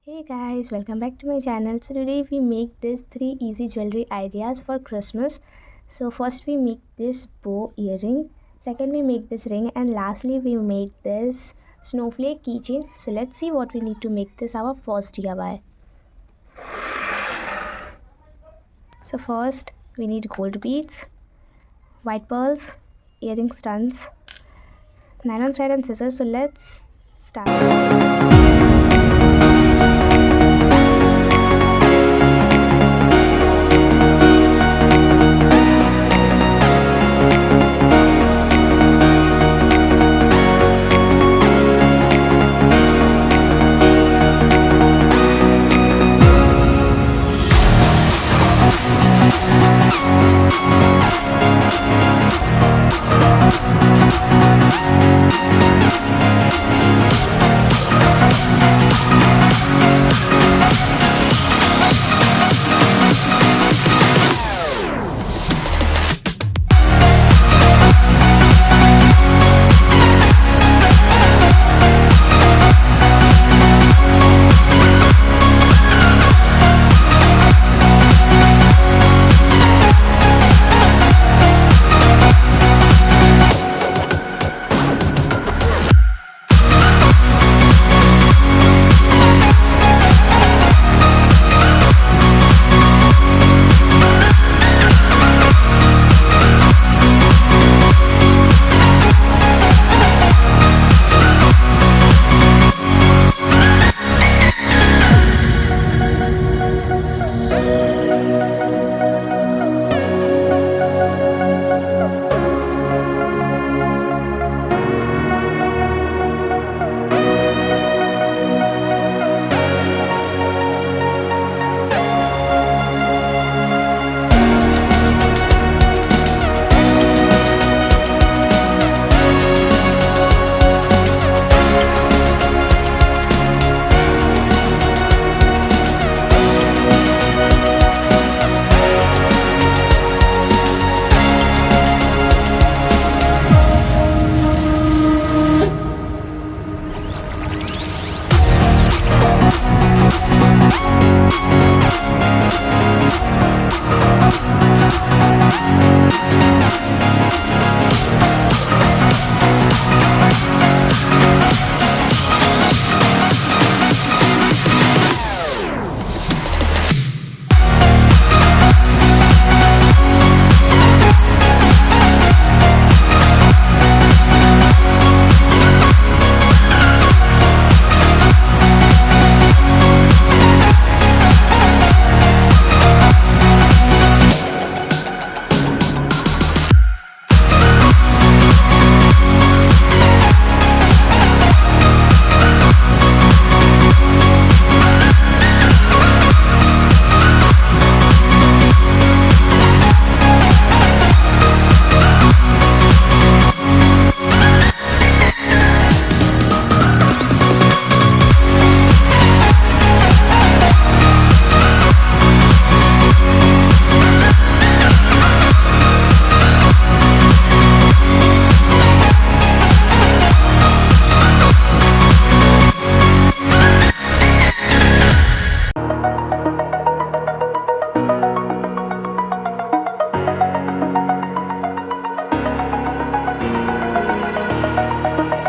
Hey guys, welcome back to my channel. So today we make this three easy jewelry ideas for Christmas. So first we make this bow earring, second we make this ring, and lastly we make this snowflake keychain. So let's see what we need to make this our first DIY. So first we need gold beads, white pearls, earring studs, nylon thread and scissors. So let's start.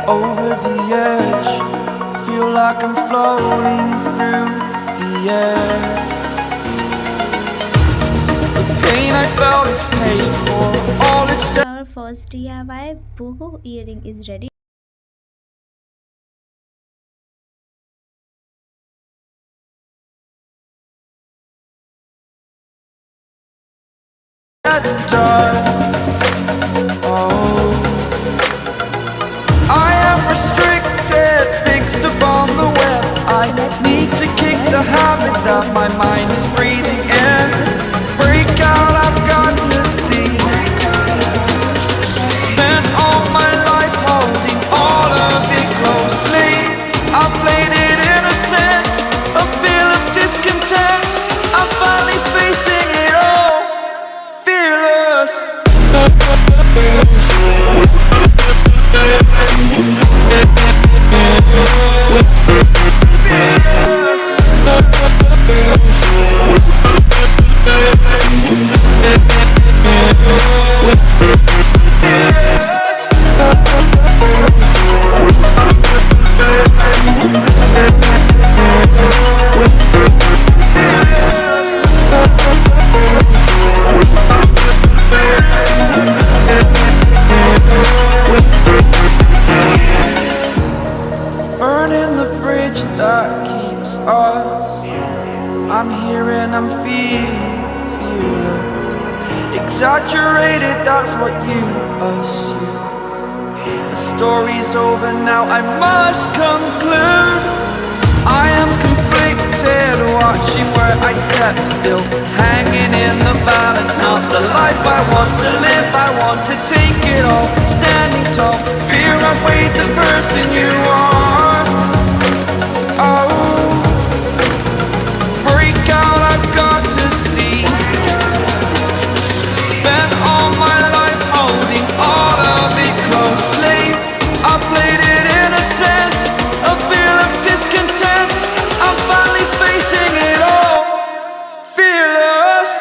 Over the edge, feel like I'm floating through the air. The pain I felt is paid for, all is said. Our first DIY boho earring is ready. Done. Oh, I am restricted, fixed upon the web. I need to kick the habit that my mind is breathing in. Break out, I've got to see. Spent all my life holding all of it closely. I played it innocent, a feel of discontent. I'm finally facing it all, fearless. Fearless. that keeps us. I'm here and I'm feeling fearless. Exaggerated, that's what you assume. The story's over now, I must conclude. I am conflicted, watching where I step still, hanging in the balance. Not the life I want to live, I want to take it all. Standing tall, fear I've weighed the person you are. Oh, break out, I've got to see. Spent all my life holding all of it closely. I played it innocent, a feel of discontent. I'm finally facing it all, fearless.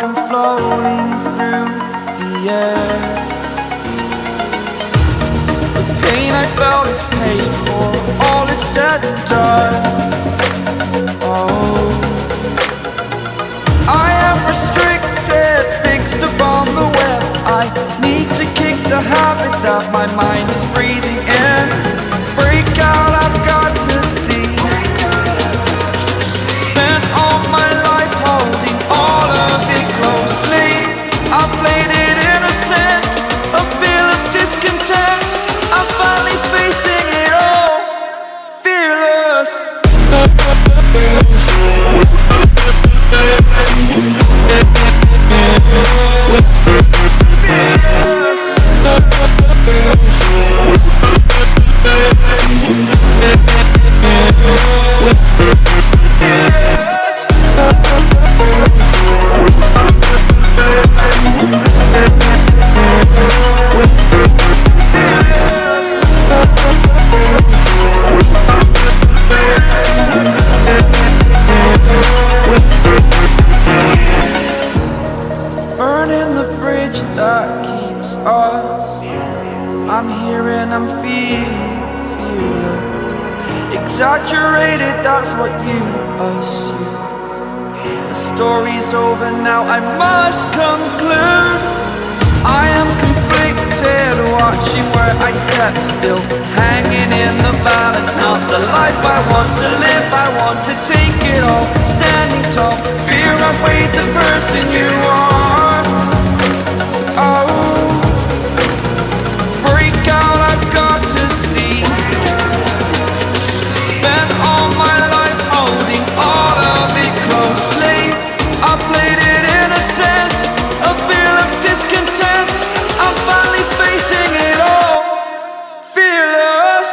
like I'm floating through the air. The pain I felt is paid for, all is said and done. Oh, I am restricted, fixed upon the web. I need to kick the habit that my mind is breathing in. Break out, I've got to see. Spent all my life holding all of it closely. I played it innocent, a feel of discontent. I'm finally facing it all, fearless. Burning the bridge that keeps us. I'm here and I'm feeling fearless. Exaggerated, that's what you assume. The story's over now, I must conclude. I am conflicted, watching where I step still, hanging in the balance. Not the life I want to live, I want to take it all. Standing tall, fear outweighed the person you are. Oh, break out, I've got to see. Spent all my life holding all of it closely. I played it innocent, a feel of discontent. I'm finally facing it all, fearless.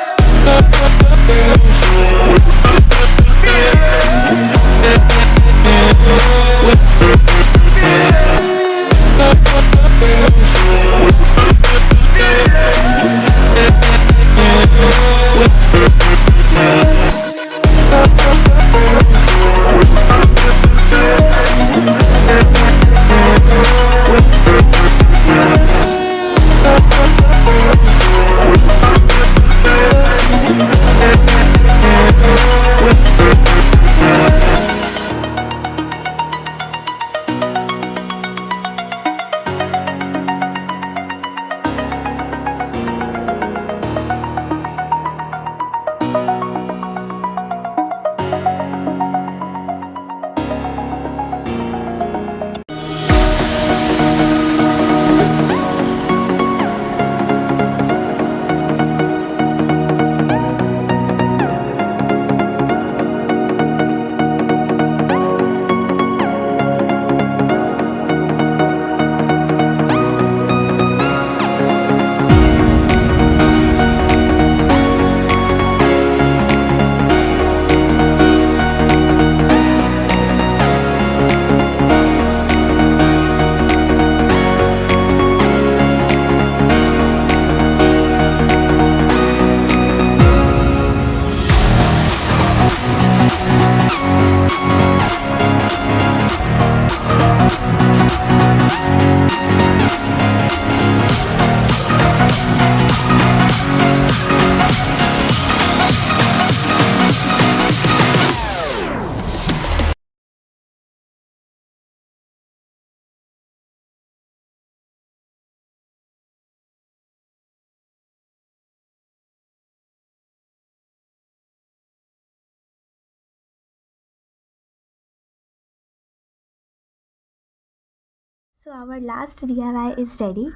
So our last DIY is ready.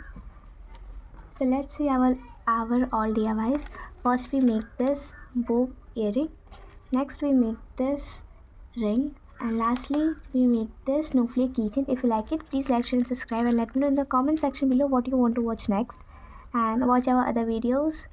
So let's see our all DIYs. First we make this bow earring. Next we make this ring. And lastly we make this snowflake keychain. If you like it, please like, share and subscribe, and let me know in the comment section below what you want to watch next. And watch our other videos.